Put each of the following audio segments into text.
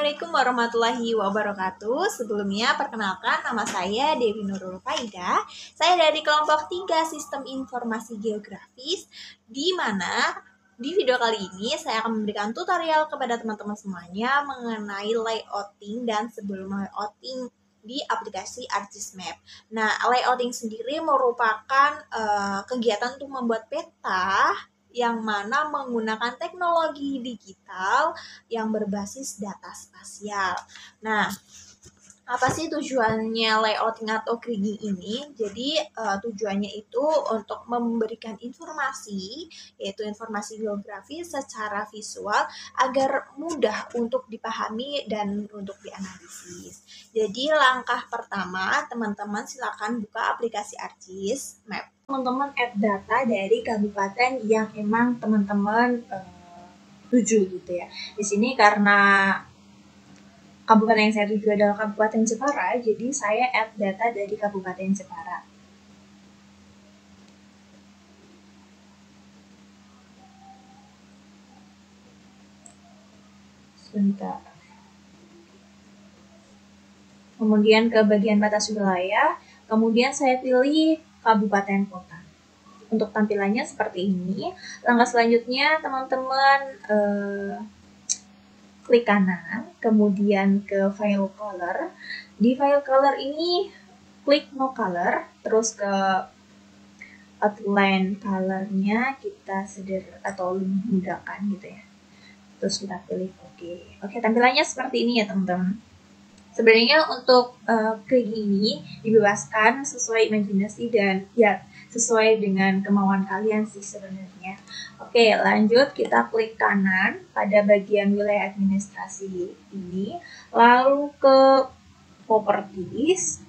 Assalamualaikum warahmatullahi wabarakatuh. Sebelumnya perkenalkan, nama saya Dewi Nurul Faida. Saya dari kelompok 3 Sistem Informasi Geografis, di mana di video kali ini saya akan memberikan tutorial kepada teman-teman semuanya mengenai layouting dan sebelum layouting di aplikasi ArcGIS-Map. Nah, layouting sendiri merupakan kegiatan untuk membuat peta yang mana menggunakan teknologi digital yang berbasis data spasial. Nah, apa sih tujuannya layouting atau kriging ini? Jadi tujuannya itu untuk memberikan informasi, yaitu informasi geografi secara visual agar mudah untuk dipahami dan untuk dianalisis. Jadi langkah pertama, teman-teman silakan buka aplikasi ArcGIS Map. Teman-teman add data dari kabupaten yang emang teman-teman tuju gitu ya. Di sini karena kabupaten yang saya tuju adalah Kabupaten Jepara, jadi saya add data dari Kabupaten Jepara. Sebentar. Kemudian ke bagian batas wilayah, kemudian saya pilih kabupaten kota. Untuk tampilannya seperti ini. Langkah selanjutnya teman-teman klik kanan, kemudian ke file color. Di file color ini klik no color, terus ke outline colornya kita atau mudahkan gitu ya. Terus kita pilih oke, tampilannya seperti ini ya teman-teman. Sebenarnya untuk klik ini dibebaskan sesuai imajinasi dan ya sesuai dengan kemauan kalian sih sebenarnya. Oke, lanjut kita klik kanan pada bagian wilayah administrasi ini, lalu ke properties,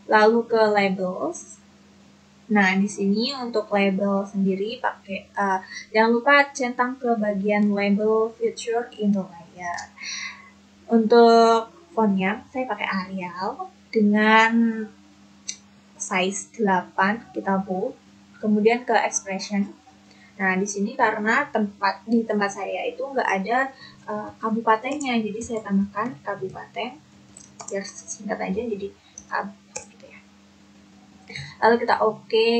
lalu ke labels. Nah, di sini untuk label sendiri pakai jangan lupa centang ke bagian label feature in the layer. Untuk fontnya saya pakai Arial dengan size 8, kita bold. Kemudian ke expression. Nah, di sini karena di tempat saya itu nggak ada kabupatennya, jadi saya tambahkan kabupaten biar singkat aja, jadi gitu ya. Lalu kita oke.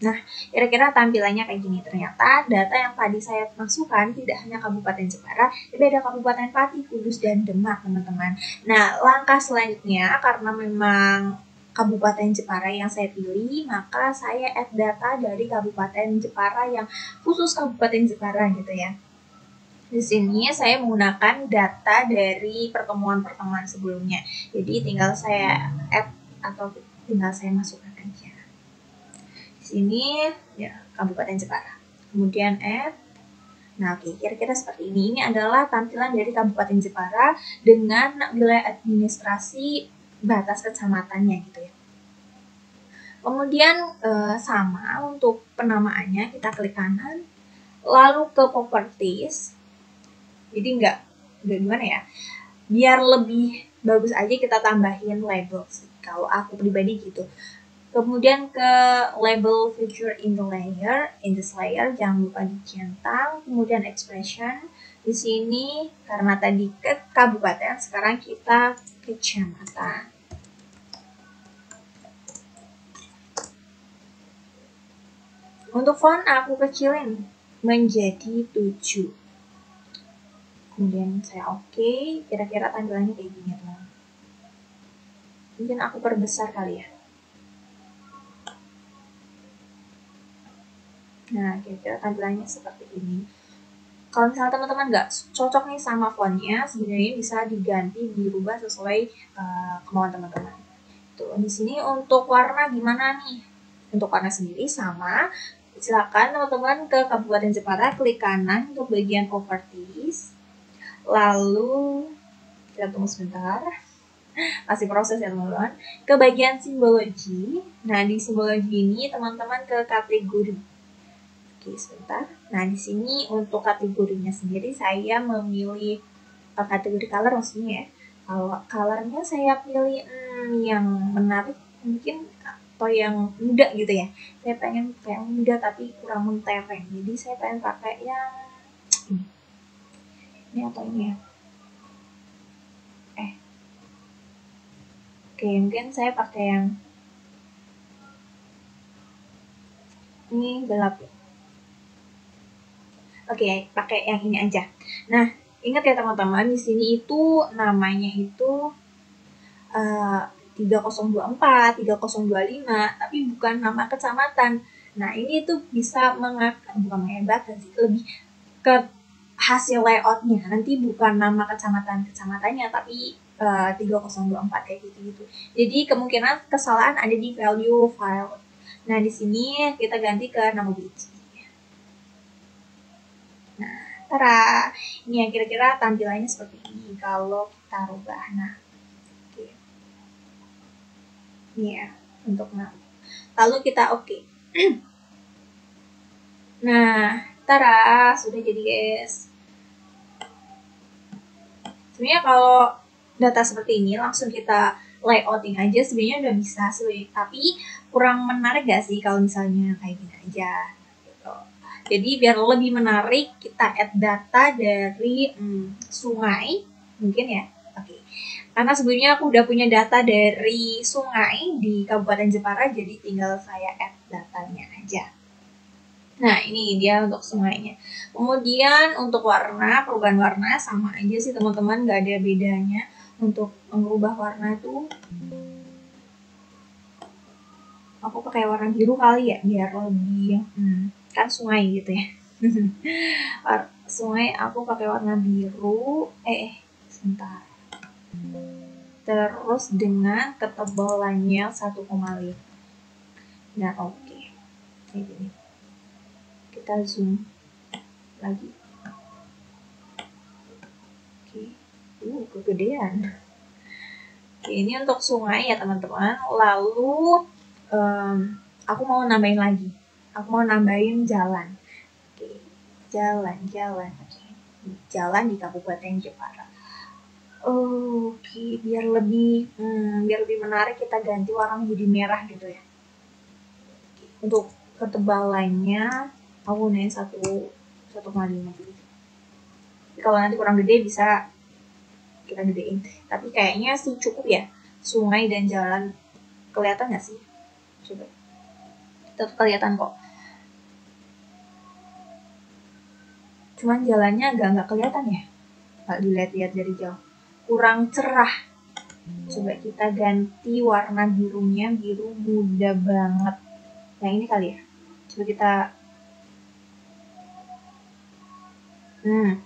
Nah, kira-kira tampilannya kayak gini. Ternyata data yang tadi saya masukkan tidak hanya Kabupaten Jepara, tapi ada Kabupaten Pati, Kudus, dan Demak, teman-teman. Nah, langkah selanjutnya, karena memang Kabupaten Jepara yang saya pilih, maka saya add data dari Kabupaten Jepara yang khusus Kabupaten Jepara gitu ya. Di sini saya menggunakan data dari pertemuan-pertemuan sebelumnya. Jadi tinggal saya add atau tinggal saya masukkan aja. Sini ya Kabupaten Jepara, kemudian add. Nah, oke, kira-kira seperti ini. Ini adalah tampilan dari Kabupaten Jepara dengan wilayah administrasi batas kecamatannya gitu ya. Kemudian sama untuk penamaannya, kita klik kanan, lalu ke properties. Jadi nggak gimana ya, biar lebih bagus aja kita tambahin labels. Kalau aku pribadi gitu. Kemudian ke label feature in this layer, jangan lupa dicentang. Kemudian expression, di sini karena tadi ke kabupaten, sekarang kita ke kecamatan. Untuk font aku kecilin menjadi 7. Kemudian saya oke, kira-kira tampilannya kayak gini teman. Mungkin aku perbesar kali ya. Nah, kira-kira tampilannya seperti ini. Kalau misalnya teman-teman nggak cocok nih sama fontnya, sebenarnya bisa diganti, dirubah sesuai kemauan teman-teman. Tuh, di sini untuk warna gimana nih? Untuk warna sendiri sama. Silakan teman-teman ke Kabupaten Jepara, klik kanan untuk bagian properties. Lalu kita tunggu sebentar. Masih proses ya teman-teman. Ke bagian simbologi. Nah, di simbologi ini teman-teman ke kategori. Oke, sebentar. Nah, di sini untuk kategorinya sendiri saya memilih kategori color maksudnya ya. Kalau colornya saya pilih yang menarik, mungkin atau yang muda gitu ya. Saya pengen kayak muda tapi kurang mentereng, jadi saya pengen pakai yang ini atau ini ya. Oke, mungkin saya pakai yang ini gelap ya. Oke, pakai yang ini aja. Nah, ingat ya teman-teman, di sini itu namanya itu 3024, 3025, tapi bukan nama kecamatan. Nah, ini tuh bisa bukan mengakibatkan sih, lebih ke hasil layoutnya. Nanti bukan nama kecamatannya, tapi 3024 kayak gitu-gitu. Jadi kemungkinan kesalahan ada di value file. Nah, di sini kita ganti ke nama biji. Nah, tara, ini yang kira-kira tampilannya seperti ini kalau kita rubah. Nah, oke. Ini ya untuk nama. Lalu kita oke. Nah, tara, sudah jadi guys. Sebenarnya kalau data seperti ini langsung kita layouting aja sebenarnya udah bisa sih, tapi kurang menarik gak sih kalau misalnya kayak gini aja gitu. Jadi biar lebih menarik kita add data dari sungai mungkin ya. Oke. Karena sebelumnya aku udah punya data dari sungai di Kabupaten Jepara, jadi tinggal saya add datanya aja. Nah, ini dia untuk sungainya. Kemudian untuk warna, perubahan warna sama aja sih teman-teman, nggak ada bedanya. Untuk mengubah warna tuh aku pakai warna biru kali ya, biar lebih kan sungai gitu ya. Sungai aku pakai warna biru. Sebentar. Terus dengan ketebalannya 1,5. Nah, oke. Kayak gini. Kita zoom lagi. Oke. Kegedean. Oke, ini untuk sungai ya teman-teman. Lalu aku mau nambahin lagi. Aku mau nambahin jalan. Oke, jalan. Oke. Jalan di Kabupaten Jepara. Oke, biar lebih menarik kita ganti warna menjadi merah gitu ya. Untuk ketebalannya aku gunain 1,5 gitu. Kalau nanti kurang gede bisa kita gedein. Tapi kayaknya sih cukup ya. Sungai dan jalan kelihatan nggak sih? Coba. Tetap kelihatan kok. Cuman jalannya agak nggak kelihatan ya. Kalau dilihat-lihat dari jauh. Kurang cerah. Coba kita ganti warna birunya, biru muda banget. Yang ini kali ya. Coba kita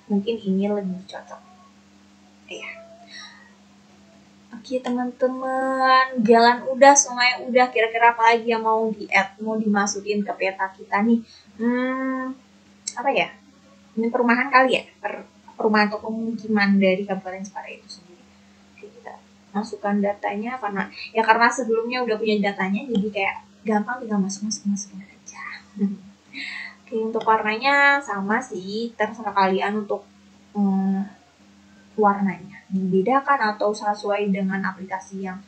mungkin ini lebih cocok. Ya. Oke teman-teman, jalan udah, sungai udah, kira-kira apa lagi yang mau di-add, mau dimasukin ke peta kita nih? Apa ya? Ini perumahan kali ya? Perumahan atau pemukiman dari Kabupaten Jepara itu sendiri. Oke, kita masukkan datanya karena sebelumnya udah punya datanya, jadi kayak gampang tinggal masukin aja. Oke, untuk warnanya sama sih, terserah kalian untuk warnanya dibedakan atau sesuai dengan aplikasi yang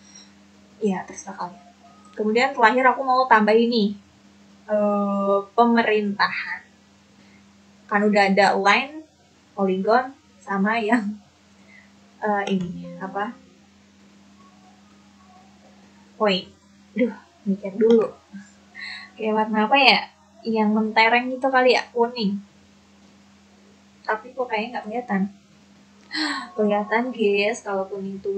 ya terserah kalian. Kemudian terakhir aku mau tambah ini pemerintahan, kan udah ada line, polygon, sama yang ini apa point. Mikir dulu kayak warna apa ya yang mentereng itu kali ya, kuning, tapi kok kayaknya nggak kelihatan guys kalau kuning tuh.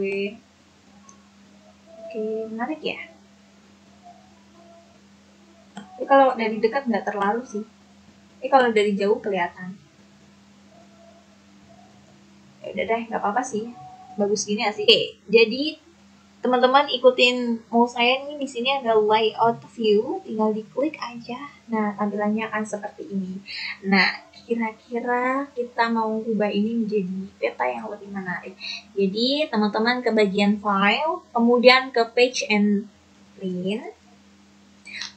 Oke, menarik ya. Tapi kalau dari dekat nggak terlalu sih. Kalau dari jauh kelihatan. Ya udah deh, nggak apa-apa sih. Bagus gini sih. Oke, jadi teman-teman ikutin mau saya nih, di sini ada layout view, tinggal diklik aja. Nah, tampilannya akan seperti ini. Nah, kira-kira kita mau ubah ini menjadi peta yang lebih menarik. Jadi, teman-teman ke bagian file, kemudian ke page and print.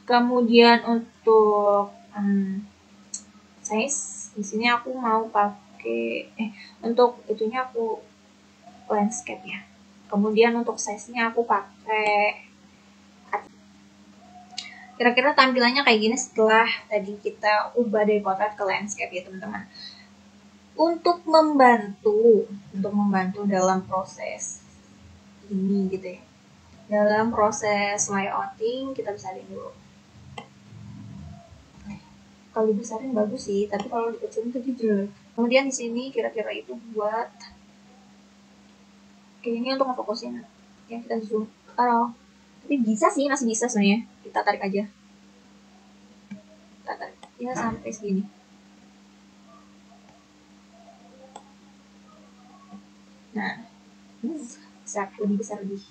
Kemudian untuk size, di sini aku mau pakai untuk itunya aku landscape ya. Kemudian untuk size-nya aku pakai Kira-kira tampilannya kayak gini setelah tadi kita ubah dari portrait ke landscape ya teman-teman. Untuk membantu dalam proses ini gitu ya. Dalam proses layouting kita besarin dulu. Kalau dibesarin bagus sih, tapi kalau dikecilin tuh jelek. Kemudian di sini kira-kira itu buat kayak ini untuk ngefokusin ya, kita zoom. Tapi bisa sih, masih bisa sebenarnya. Kita tarik aja. Kita tarik ya sampai segini. Nah, besar, lebih besar lebih.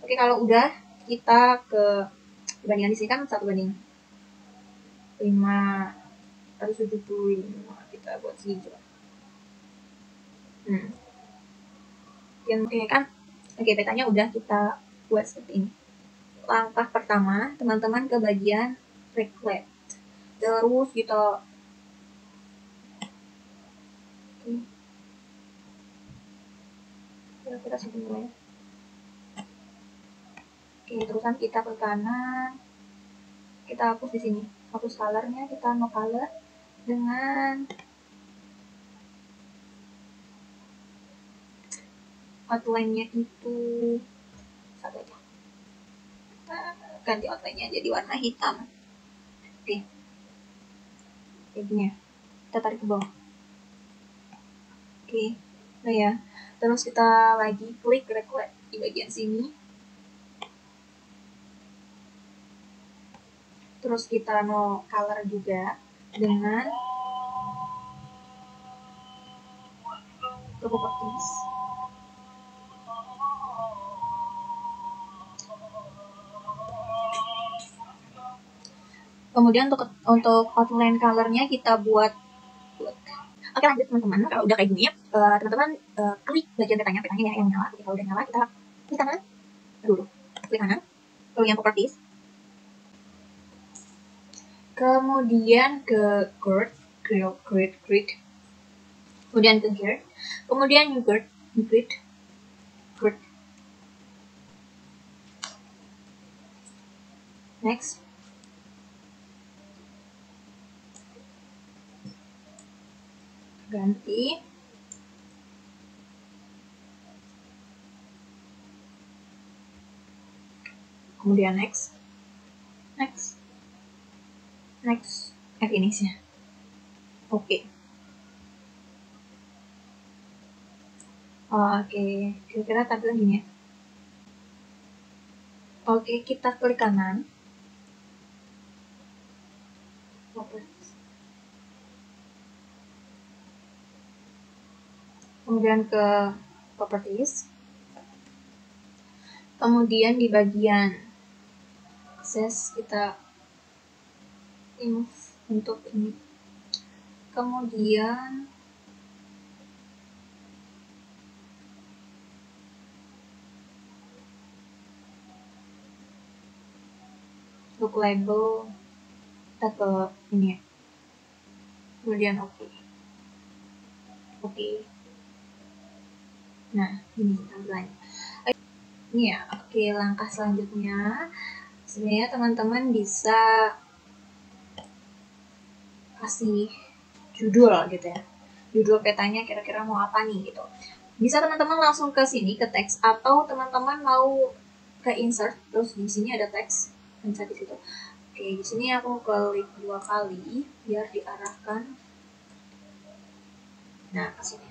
Oke, kalau udah kita ke perbandingan di sini kan 1/575, kita buat segini coba. Yang oke kan? Oke, petanya udah kita buat seperti ini. Langkah pertama, teman-teman ke bagian reflect. Terus kita kira-kira segini ya. Oke, terusan kita ke kanan. Kita hapus di sini. Hapus colornya, kita no color dengan outline-nya itu satu aja. Kita ganti outline-nya jadi warna hitam. Oke. Kayak gini ya. Kita tarik ke bawah. Oke. Nah ya. Terus kita lagi klik reflect di bagian sini. Terus kita no color juga dengan properties. Kemudian untuk outline colornya kita buat. Oke, lanjut teman-teman. Kalau udah kayak gini ya, teman-teman klik bagian petanya ya yang nyala. Kalau udah nyala kita klik kanan dulu, klik kanan, lalu yang properties, kemudian ke grid, kemudian ke grid, kemudian new grid, next. Ganti. Kemudian next. Finish-nya. Oke. Oke, kira-kira tampilan gini ya. Oke, kita klik kanan. Kemudian ke properties. Kemudian di bagian access kita remove untuk ini. Kemudian untuk label kita ke ini ya. Kemudian oke. Nah, ini tampilannya. Ini ya, oke, langkah selanjutnya sebenarnya teman-teman bisa kasih judul gitu ya. Judul petanya kira-kira mau apa nih gitu. Bisa teman-teman langsung ke sini ke teks, atau teman-teman mau ke insert terus di sini ada teks, insert di situ. Oke, di sini aku klik 2 kali biar diarahkan. Nah, ke sini.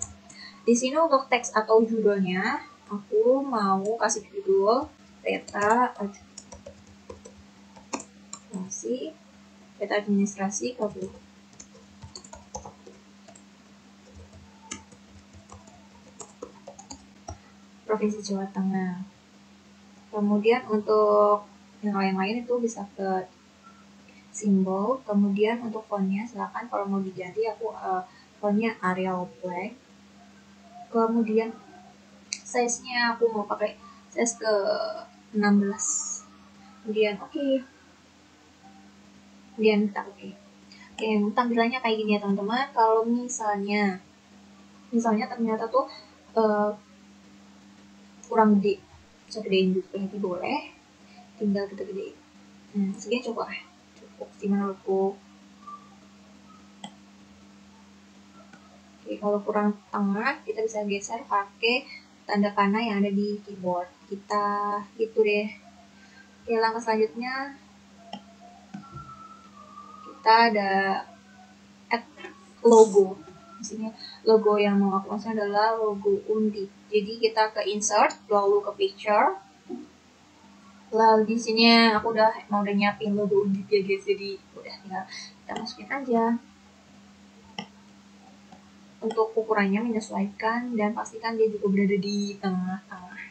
Di sini untuk teks atau judulnya aku mau kasih judul peta administrasi KPU. Provinsi Jawa Tengah. Kemudian untuk yang lain-lain itu bisa ke simbol. Kemudian untuk fontnya silakan kalau mau diganti aku fontnya Arial Black. Kemudian size-nya aku mau pakai size ke 16. Kemudian kemudian kita oke, tampilannya kayak gini ya teman-teman. Kalau misalnya ternyata tuh kurang gede, bisa gedein juga nanti boleh. tinggal kita gedein. Segini cukup sih menurutku. Oke, kalau kurang tengah kita bisa geser pakai tanda panah yang ada di keyboard kita, gitu deh. Oke, langkah selanjutnya kita ada add logo. Di sini logo yang mau aku masukkan adalah logo Undip. Jadi kita ke insert, lalu ke picture. Lalu di sini aku udah nyiapin logo Undip ya guys, jadi udah tinggal kita masukin aja. Untuk ukurannya menyesuaikan dan pastikan dia juga berada di tengah-tengah.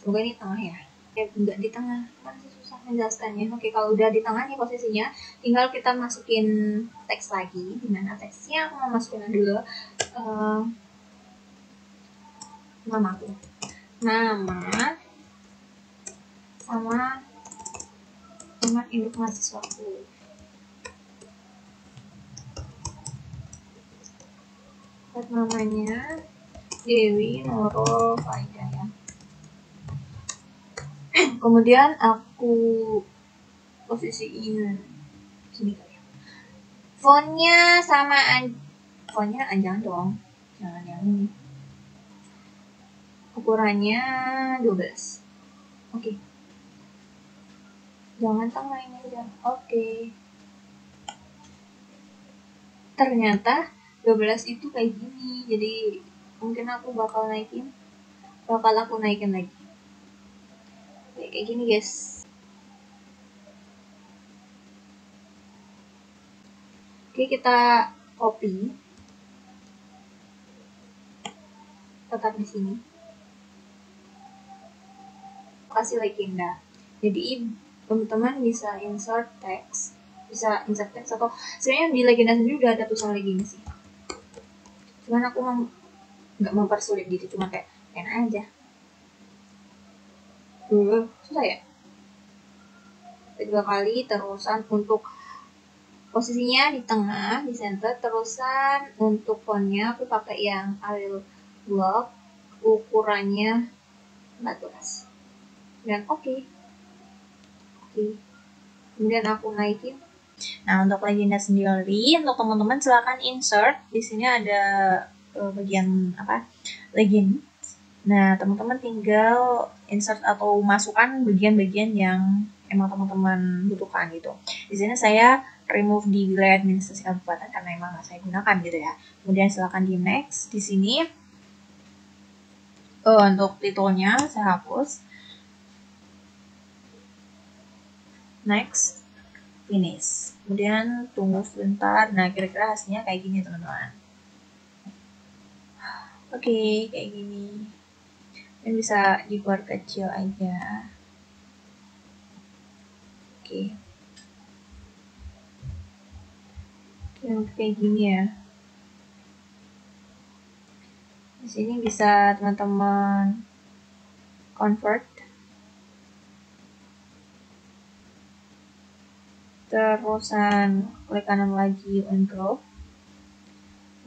Semoga ini tengah ya. Enggak di tengah, masih susah menjelaskannya. Oke, kalau udah di tengah nih posisinya, tinggal kita masukin teks lagi. Dimana teksnya aku mau masukin dulu nama aku, nama sama nomor induk mahasiswaku. Namanya Dewi Nurul Faida ya. Kemudian aku posisiin sini kali. Fontnya sama fontnya jangan dong, jangan yang ini. Ukurannya 12. Oke. Jangan tengah ini aja. Oke. Ternyata 12 itu kayak gini, jadi mungkin aku bakal naikin lagi kayak gini guys. Oke, kita copy, tetap di sini, kasih legenda. Jadi teman-teman bisa insert text, atau sebenarnya di legenda sendiri udah ada tulisan legenda sih, cuman aku nggak mempersulit gitu, cuma kayak enak aja. Susah ya. 2 kali, terusan untuk posisinya di tengah, di center. Terusan untuk fontnya aku pakai yang Arial Block, ukurannya 14. Dan oke. Kemudian aku naikin. Nah, untuk legenda sendiri, untuk teman-teman silakan insert. Di sini ada bagian legend. Nah, teman-teman tinggal insert atau masukkan bagian-bagian yang emang teman-teman butuhkan gitu. Di sini saya remove di wilayah administrasi kabupaten karena emang nggak saya gunakan gitu ya. Kemudian silakan di next. Di sini untuk titelnya saya hapus. Next, finish. Kemudian tunggu sebentar. Nah, kira-kira hasilnya kayak gini teman-teman. Oke, kayak gini. Dan bisa dibuat kecil aja. Oke. Kayak gini ya. Di sini bisa teman-teman convert. Terusan klik kanan lagi engrove.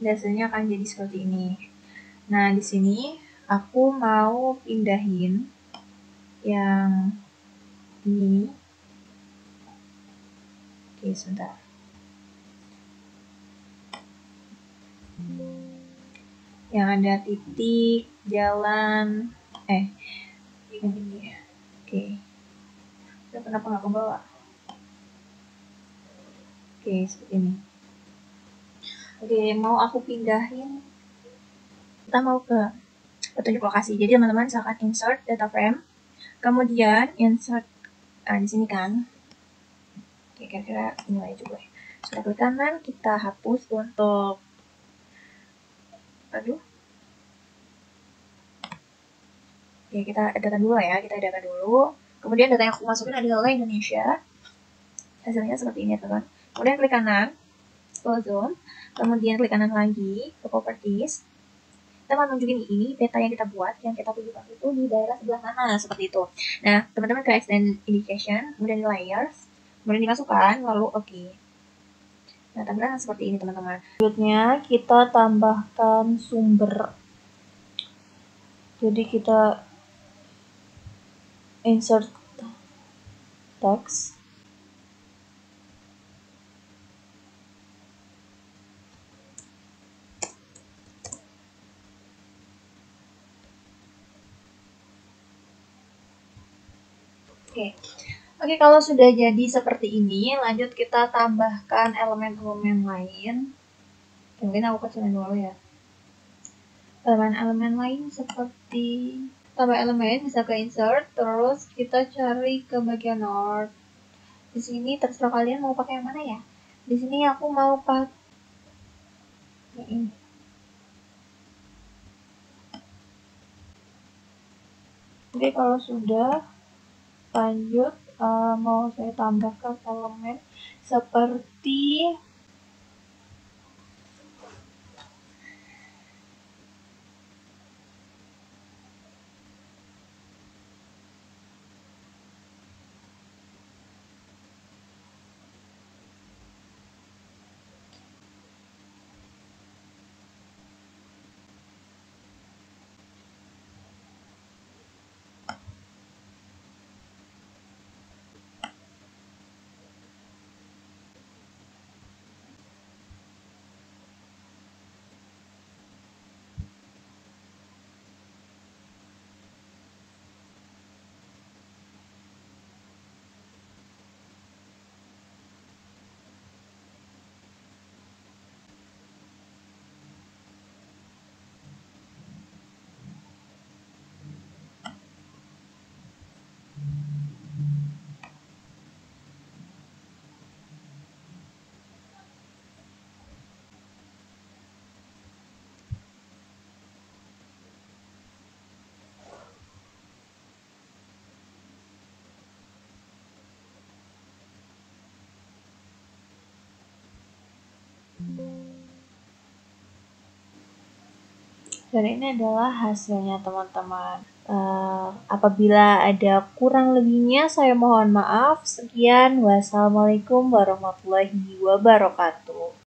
Hasilnya akan jadi seperti ini. Nah, di sini aku mau pindahin yang ini. Oke, sebentar. Yang ada titik, jalan, ini ya. Oke. Kenapa nggak ke bawah? Oke, seperti ini. Oke, mau aku pindahin. Kita mau ke petunjuk lokasi. Jadi teman-teman silakan insert data frame. Kemudian insert di sini kan. Oke, kira-kira ini aja juga. Sudah klik kanan, kita hapus untuk Oke, kita data dulu ya. Kita data dulu. Kemudian data yang aku masukin adalah Indonesia. Hasilnya seperti ini, teman-teman. Kemudian klik kanan, close zone. Kemudian klik kanan lagi ke properties. Kita mau nunjukin ini data yang kita buat, yang kita tunjukkan itu di daerah sebelah mana, seperti itu. Nah, teman-teman ke extend indication, kemudian di layers, kemudian dimasukkan, lalu oke. Nah, tampilan seperti ini teman-teman. Berikutnya kita tambahkan sumber. Jadi kita insert text. Oke, kalau sudah jadi seperti ini, lanjut kita tambahkan elemen-elemen lain. Mungkin aku kecilin dulu ya. Elemen-elemen lain seperti tambah elemen bisa ke insert, terus kita cari ke bagian north. Di sini terserah kalian mau pakai yang mana ya. Di sini aku mau pakai ini. Oke, kalau sudah lanjut mau saya tambahkan elemen seperti dan ini adalah hasilnya teman-teman. Apabila ada kurang lebihnya saya mohon maaf. Sekian, wassalamualaikum warahmatullahi wabarakatuh.